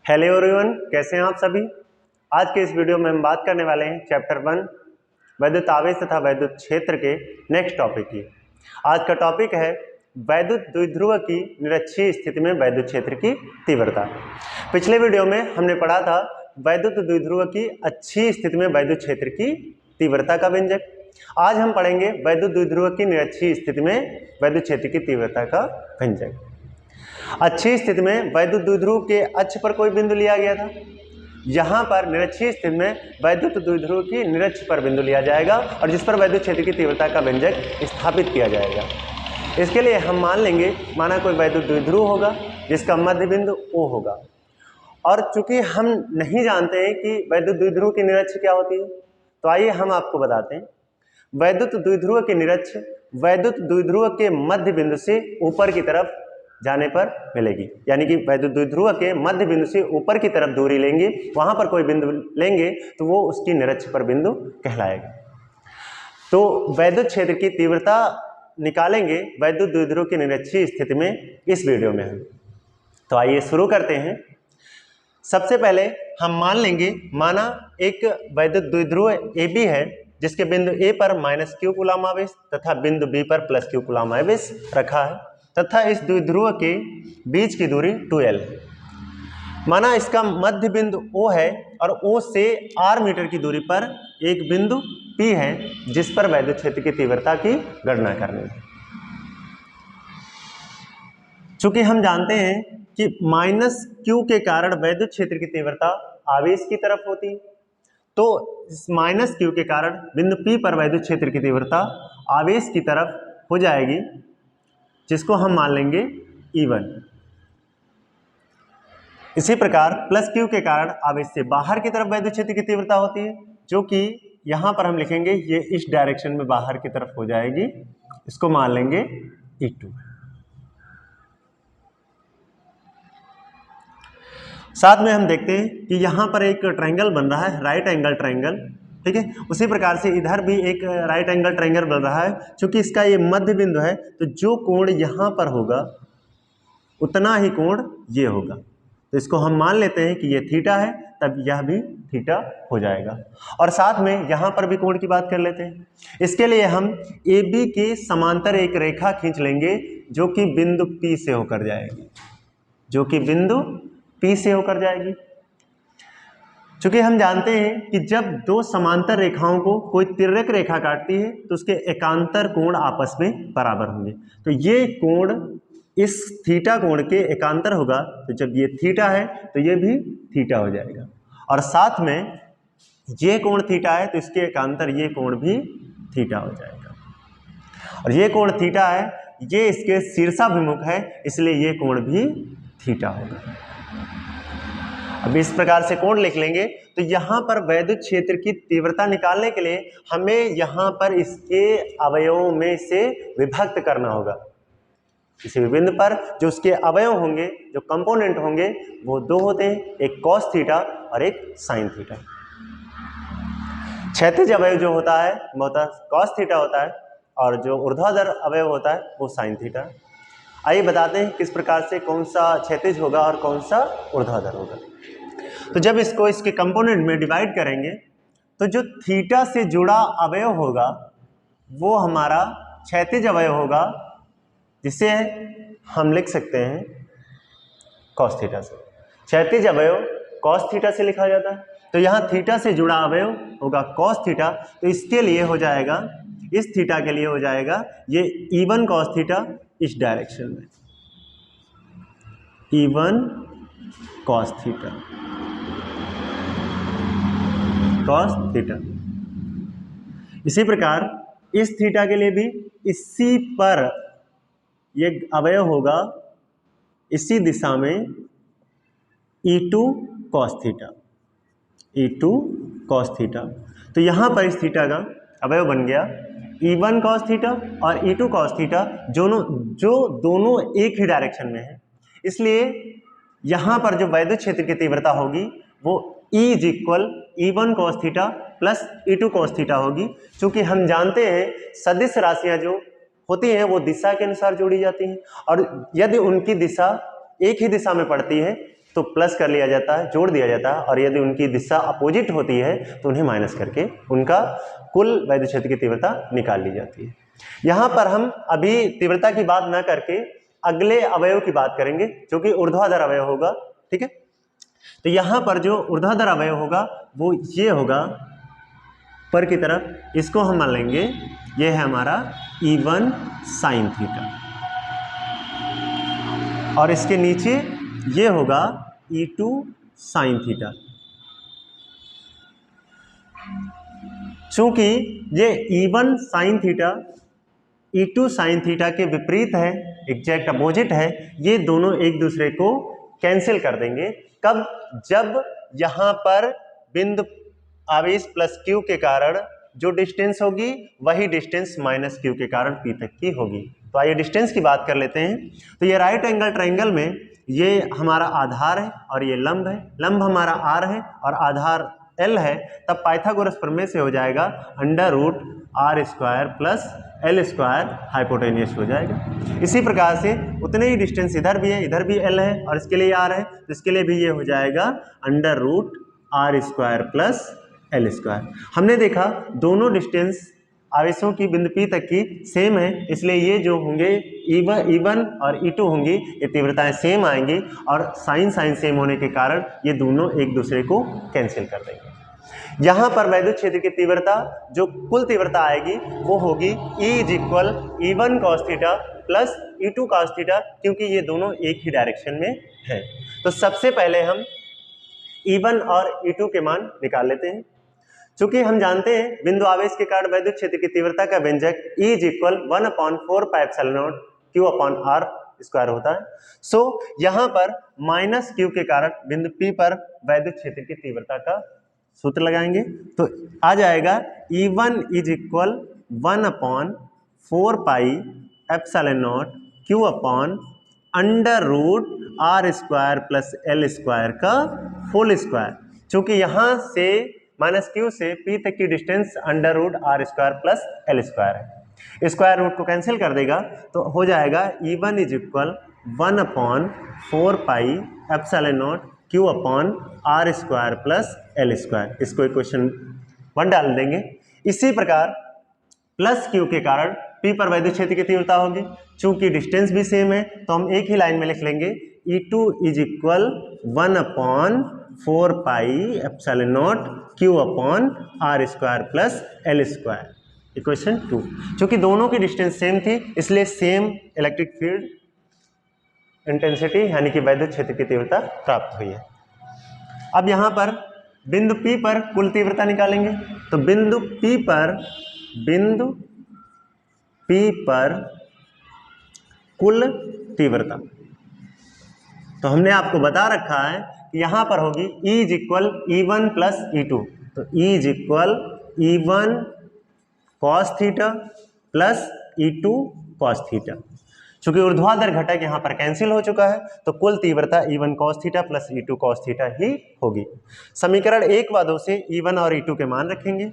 Hello everyone, कैसे हैं आप सभी। आज के इस वीडियो में हम बात करने वाले हैं चैप्टर 1 वैद्युत आवेश तथा वैद्युत क्षेत्र के नेक्स्ट टॉपिक की। आज का टॉपिक है वैद्युत द्विध्रुव की निरक्षीय स्थिति में वैद्युत क्षेत्र की तीव्रता। पिछले वीडियो में हमने पढ़ा था वैद्युत द्विध्रुव की अच्छी स्थिति में वैद्युत क्षेत्र की तीव्रता का व्यंजक। आज हम पढ़ेंगे वैद्युत द्विध्रुव की निरक्षीय स्थिति में वैद्युत क्षेत्र की तीव्रता का व्यंजक। अच्छी स्थिति में वैद्युत द्विध्रुव के अक्ष पर कोई बिंदु लिया गया था। यहाँ पर निरक्षीय स्थिति में वैद्युत द्विध्रुव की निरक्ष पर बिंदु लिया जाएगा और जिस पर वैद्युत क्षेत्र की तीव्रता का व्यंजक स्थापित किया जाएगा। इसके लिए हम मान लेंगे, माना कोई वैद्युत द्विध्रुव होगा जिसका मध्य बिंदु O होगा, और चूंकि हम नहीं जानते हैं कि वैद्युत द्विध्रुव की निरक्ष क्या होती है, तो आइए हम आपको बताते हैं। वैद्युत द्विध्रुव की निरक्ष वैद्युत द्विध्रुव के मध्य बिंदु से ऊपर की तरफ जाने पर मिलेगी, यानी कि वैद्युत द्विध्रुव के मध्य बिंदु से ऊपर की तरफ दूरी लेंगे, वहां पर कोई बिंदु लेंगे तो वो उसकी निरक्ष पर बिंदु कहलाएगा। तो वैद्युत क्षेत्र की तीव्रता निकालेंगे वैद्युत द्विध्रुव की निरक्षीय स्थिति में इस वीडियो में हम। तो आइए शुरू करते हैं। सबसे पहले हम मान लेंगे, माना एक वैद्युत द्विध्रुव AB है जिसके बिंदु A पर -q कूलम आवेश तथा बिंदु B पर +q कूलम आवेश रखा है तथा इस द्विध्रुव के बीच की दूरी 2L है। माना इसका मध्य बिंदु O है और O से R मीटर की दूरी पर एक बिंदु P है जिस पर वैद्युत क्षेत्र की तीव्रता की गणना करनी है। चूंकि हम जानते हैं कि -q के कारण वैद्युत क्षेत्र की तीव्रता आवेश की तरफ होती है, तो इस -q के कारण बिंदु P पर वैद्युत क्षेत्र की तीव्रता आवेश की तरफ हो जाएगी, जिसको हम मान लेंगे E1। इसी प्रकार +q के कारण आवेश से बाहर की तरफ वैद्युत क्षेत्र की तीव्रता होती है, जो कि यहां पर हम लिखेंगे ये इस डायरेक्शन में बाहर की तरफ हो जाएगी, इसको मान लेंगे E2। साथ में हम देखते हैं कि यहां पर एक ट्रायंगल बन रहा है, राइट एंगल ट्रायंगल, ठीक है। उसी प्रकार से इधर भी एक राइट एंगल ट्रायंगल बन रहा है। चूंकि इसका ये मध्य बिंदु है तो जो कोण यहां पर होगा उतना ही कोण ये होगा, तो इसको हम मान लेते हैं कि ये थीटा है, तब यह भी थीटा हो जाएगा। और साथ में यहां पर भी कोण की बात कर लेते हैं। इसके लिए हम AB के समांतर एक रेखा खींच लेंगे जो कि बिंदु P से होकर जाएगी, चूंकि हम जानते हैं कि जब दो समांतर रेखाओं को कोई तिर्यक रेखा काटती है तो उसके एकांतर कोण आपस में बराबर होंगे। तो ये कोण इस थीटा कोण के एकांतर होगा, तो जब ये थीटा है तो ये भी थीटा हो जाएगा। और साथ में ये कोण थीटा है तो इसके एकांतर ये कोण भी थीटा हो जाएगा। और ये कोण थीटा है, ये इसके शीर्षाभिमुख है, इसलिए ये कोण भी थीटा होगा। अब इस प्रकार से कोण लिख लेंगे। तो यहाँ पर वैद्युत क्षेत्र की तीव्रता निकालने के लिए हमें यहाँ पर इसके अवयवों में से विभक्त करना होगा। किसी भी बिंदु पर जो उसके अवयव होंगे, जो कंपोनेंट होंगे, वो दो होते हैं, एक कॉस थीटा और एक साइन थीटा। क्षैतिज अवयव जो होता है वो कॉस थीटा होता है और जो ऊर्ध्वाधर अवयव होता है वो साइन थीटा। आइए बताते हैं किस प्रकार से कौन सा क्षैतिज होगा और कौन सा ऊर्ध्वाधर होगा। तो जब इसको इसके कंपोनेंट में डिवाइड करेंगे तो जो थीटा से जुड़ा अवयव होगा वो हमारा क्षैतिज अवयव होगा, जिसे हम लिख सकते हैं कॉस थीटा से। क्षैतिज अवयव कॉस थीटा से लिखा जाता है, तो यहाँ थीटा से जुड़ा अवयव होगा कॉस थीटा, तो इसके लिए हो जाएगा, इस थीटा के लिए हो जाएगा ये E1 कॉस थीटा इस डायरेक्शन में, E1 cos theta, cos theta. इसी प्रकार इस थीटा के लिए भी इसी पर ये अवयव होगा, इसी दिशा में E2 cos theta, E2 cos theta. तो यहां पर इस थीटा का अवयव बन गया E1 कॉस थीटा और E2 कॉस थीटा, जो दोनों एक ही डायरेक्शन में है। इसलिए यहां पर जो वैद्युत क्षेत्र की तीव्रता होगी वो E = E1 cos theta plus E2 cos theta होगी। चूंकि हम जानते हैं सदिश राशियां जो होती हैं वो दिशा के अनुसार जोड़ी जाती हैं, और यदि उनकी दिशा एक ही दिशा में पड़ती है तो प्लस कर लिया जाता है, जोड़ दिया जाता है, और यदि उनकी दिशा अपोजिट होती है तो उन्हें माइनस करके उनका कुल वैद्युत क्षेत्र की तीव्रता निकाल ली जाती है। यहाँ पर हम अभी तीव्रता की बात न करके अगले अवयव की बात करेंगे जो कि ऊर्ध्वाधर अवयव होगा। ठीक है, तो यहाँ पर जो ऊर्ध्वाधर अवयव होगा वो ये होगा ऊपर की तरफ, इसको हम मान लेंगे ये है हमारा E1 साइन थीटा, और इसके नीचे ये होगा E2 साइन थीटा। चूंकि ये E1 sine theta E2 sine theta के विपरीत है, एग्जैक्ट अपोजिट है, ये दोनों एक दूसरे को कैंसिल कर देंगे। कब? जब यहाँ पर बिंदु आवेश प्लस Q के कारण जो डिस्टेंस होगी वही डिस्टेंस माइनस Q के कारण P तक की होगी। तो आइए डिस्टेंस की बात कर लेते हैं। तो ये राइट एंगल ट्रायंगल में ये हमारा आधार है और ये लंब है, लंब हमारा R है और आधार L है, तब पाइथागोरस प्रमेय से हो जाएगा under root R square plus L square hypotenuse हो जाएगा। इसी प्रकार से उतने ही डिस्टेंस इधर भी है, इधर भी L है और इसके लिए R है, तो इसके लिए भी ये हो जाएगा under root R square plus L square. हमने देखा दोनों डिस्टेंस आवेशों की बिंदु P तक की सेम है, इसलिए ये जो होंगे E1 और E2 होंगी, ये तीव्रताएं सेम आएंगी और साइन सेम होने के कारण ये दोनों एक दूसरे को कैंसिल कर देंगे। यहाँ पर वैद्युत क्षेत्र की तीव्रता जो कुल तीव्रता आएगी वो होगी E equal E1 cos theta plus E2 cos theta, क्योंकि ये दोनों एक ही डायरेक्शन में है। तो सबसे पहले हम E1 और E2 के मान निकाल लेते हैं। चूंकि हम जानते हैं बिंदु आवेश के कारण वैद्युत क्षेत्र की तीव्रता का व्यंजक E इक्वल 1/4πε0 Q/R स्क्वायर होता है। सो यहाँ पर माइनस Q के कारण बिंदु P पर वैद्युत क्षेत्र की तीव्रता का सूत्र लगाएंगे, तो आ जाएगा E1 equal 1/4πε0 Q/√R square plus L square का होल स्क्वायर। चूंकि यहाँ से माइनस Q से P तक की distance under root R square plus L square है, स्क्वायर रूट को कैंसिल कर देगा तो हो जाएगा E1 equal 1/4πε0 Q/R square plus L square. इसको इक्वेशन 1 डाल देंगे। इसी प्रकार प्लस Q के कारण P पर वैद्युत क्षेत्र की तीव्रता होगी, चूंकि डिस्टेंस भी सेम है तो हम एक ही लाइन में लिख लेंगे E2 equal 1/4πε0 Q/R square plus L square. Equation 2, चूंकि दोनों की डिस्टेंस सेम थी इसलिए सेम इलेक्ट्रिक फील्ड इंटेंसिटी यानी कि वैद्युत क्षेत्र की तीव्रता प्राप्त हुई है। अब यहाँ पर बिंदु P पर कुल तीव्रता निकालेंगे, तो बिंदु P पर कुल तीव्रता तो हमने आपको बता रखा है कि यहाँ पर होगी E equal E1 plus E2, तो E equal E1 cos theta plus E2 cos theta. चूंकि ऊर्ध्वाधर घटक यहाँ पर कैंसिल हो चुका है तो कुल तीव्रता E1 cos theta plus E2 cos theta ही होगी। समीकरण 1 व 2 से E1 और E2 के मान रखेंगे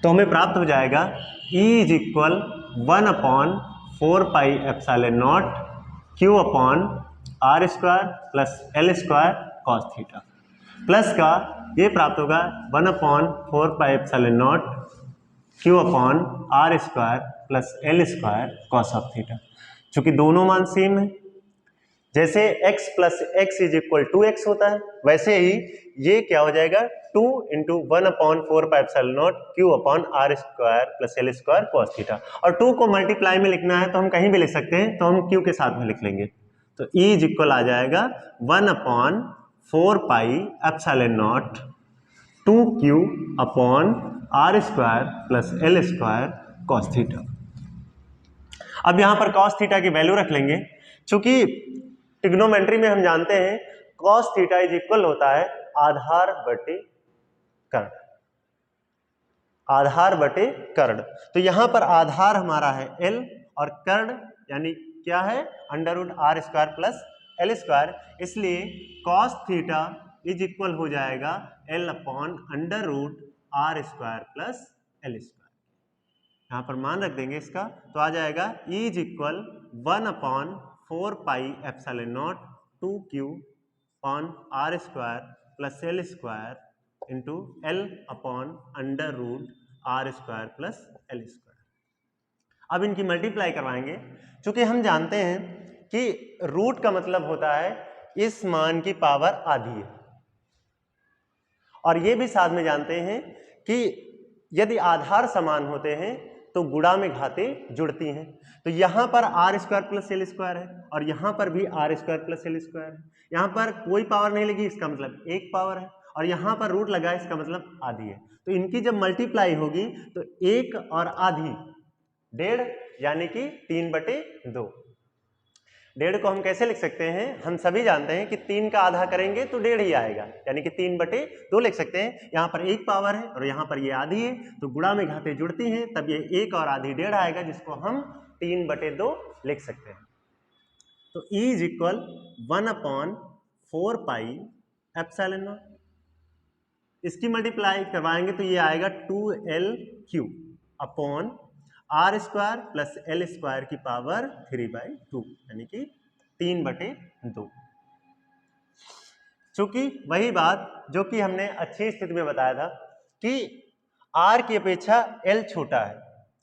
तो हमें प्राप्त हो जाएगा E equal 1/4πε0 Q/R square plus L square cos theta, plus का ये प्राप्त होगा 1/4πε0 Q/R square plus L square cos of theta. चूंकि दोनों मान सेम है, जैसे x plus x is equal 2x होता है, वैसे ही ये क्या हो जाएगा 2 into 1/4πε0 Q/R square plus L square cos theta. और 2 को मल्टीप्लाई में लिखना है तो हम कहीं भी लिख सकते हैं, तो हम Q के साथ में लिख लेंगे, तो E इक्वल आ जाएगा 1/4πε0 2Q/R square plus L square cos theta. अब यहाँ पर cos थीटा की वैल्यू रख लेंगे, चूंकि ट्रिग्नोमेट्री में हम जानते हैं cos थीटा इज इक्वल होता है आधार बटे कर्ण, आधार बटे कर्ण। तो यहां पर आधार हमारा है L और कर्ण यानी क्या है under root R square plus L square, इसलिए cos थीटा इज इक्वल हो जाएगा L upon under root R square plus L square. यहाँ पर मान रख देंगे इसका, तो आ जाएगा E is equal 1/4πε0 2q upon r square plus l square into l upon under root r square plus l square. अब इनकी मल्टीप्लाई करवाएंगे, क्योंकि हम जानते हैं कि रूट का मतलब होता है इस मान की पावर आधी है, और ये भी साथ में जानते हैं कि यदि आधार समान होते हैं तो गुणा में घातें जुड़ती हैं। तो यहां पर R square plus L square है और यहां पर भी R square plus L square है। यहां पर कोई पावर नहीं लगी, इसका मतलब एक पावर है, और यहां पर रूट लगा, इसका मतलब आधी है। तो इनकी जब मल्टीप्लाई होगी तो एक और आधी 1.5 यानी कि 3/2। 1.5 को हम कैसे लिख सकते हैं, हम सभी जानते हैं कि 3 का आधा करेंगे तो 1.5 ही आएगा, यानी कि 3/2 लिख सकते हैं। यहाँ पर एक पावर है और यहाँ पर ये आधी है, तो गुणा में घातें जुड़ती हैं, तब ये एक और आधी 1.5 आएगा, जिसको हम 3/2 लिख सकते हैं। तो E is equal 1/4 pi epsilon naught. इसकी मल्टीप्लाई करवाएंगे तो ये आएगा 2L³ upon R square plus L square की पावर 3/2 यानी कि 3/2। चूंकि वही बात जो कि हमने अच्छी स्थिति में बताया था कि आर की अपेक्षा एल छोटा है,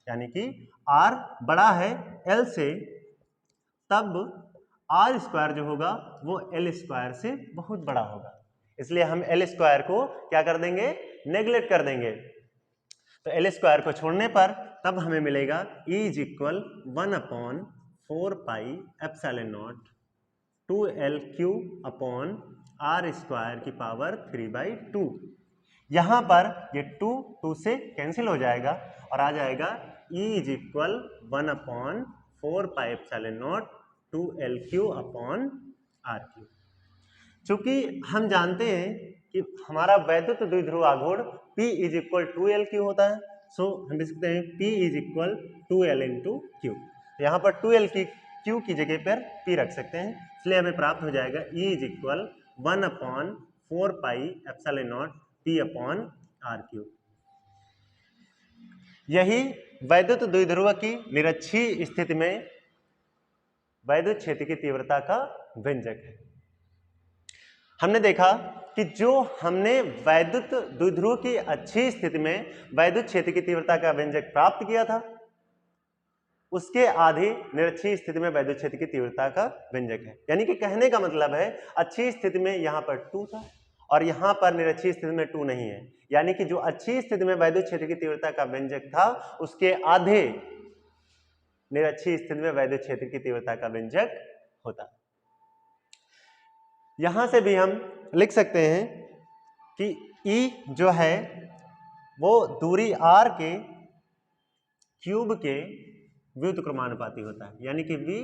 यानी कि आर बड़ा है एल से, तब आर स्क्वायर जो होगा वो एल स्क्वायर से बहुत बड़ा होगा। इसलिए हम एल स्क्वायर को क्या कर देंगे, नेग्लेक्ट कर देंगे। तो एल स्क्वायर को छोड़ने पर तब हमें मिलेगा E is equal 1/4 pi epsilon naught 2L³ upon R square की पावर 3/2। यहां पर ये 2 से कैंसिल हो जाएगा और आ जाएगा E is equal 1/4 pi epsilon naught 2L³ upon R³। चूंकि हम जानते हैं कि हमारा वैद्युत द्विध्रुव आघूर्ण P इज इक्वल 2L³ होता है, सो हम लिख सकते हैं P is equal 2L into Q। यहाँ पर 2L की Q की जगह पर P रख सकते हैं, इसलिए हमें प्राप्त हो जाएगा E is equal 1/4 pi epsilon not P upon R³। यही वैद्युत द्विध्रुव की निरक्षीय स्थिति में वैद्युत क्षेत्र की तीव्रता का व्यंजक है। हमने देखा कि जो हमने वैद्युत द्विध्रुव की अच्छी स्थिति में वैद्युत क्षेत्र की तीव्रता का व्यंजक प्राप्त किया था, उसके आधी निरक्षीय स्थिति में वैद्युत क्षेत्र की तीव्रता का व्यंजक है। यानी कि कहने का मतलब है अच्छी स्थिति में यहां पर 2 था और यहां पर निरक्षीय स्थिति में 2 नहीं है, यानी कि जो अच्छी स्थिति में वैद्युत क्षेत्र की तीव्रता का व्यंजक था उसके आधे निरक्षीय स्थिति में वैद्युत क्षेत्र की तीव्रता का व्यंजक होता। यहां से भी हम लिख सकते हैं कि E जो है वो दूरी R के क्यूब के व्युत्क्रमानुपाती होता है, यानी कि V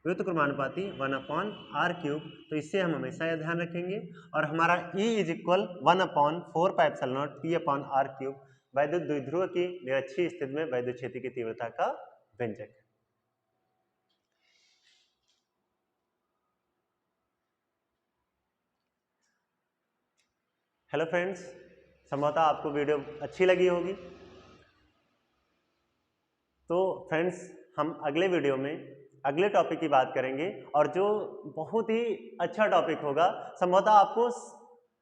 व्युत्क्रमानुपाती 1/R³। तो इससे हम हमेशा यह ध्यान रखेंगे। और हमारा E is equal 1/4 pi epsilon not P upon R³ वैद्युत द्विध्रुव की निरक्षीय स्थिति में वैद्युत क्षेत्र की तीव्रता का व्यंजक है। हेलो फ्रेंड्स, संभवतः आपको वीडियो अच्छी लगी होगी। तो फ्रेंड्स, हम अगले वीडियो में अगले टॉपिक की बात करेंगे, और जो बहुत ही अच्छा टॉपिक होगा, संभवतः आपको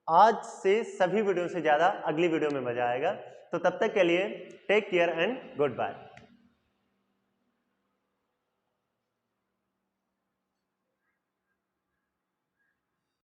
आज से सभी वीडियो से ज़्यादा अगली वीडियो में मजा आएगा। तो तब तक के लिए take care and good bye.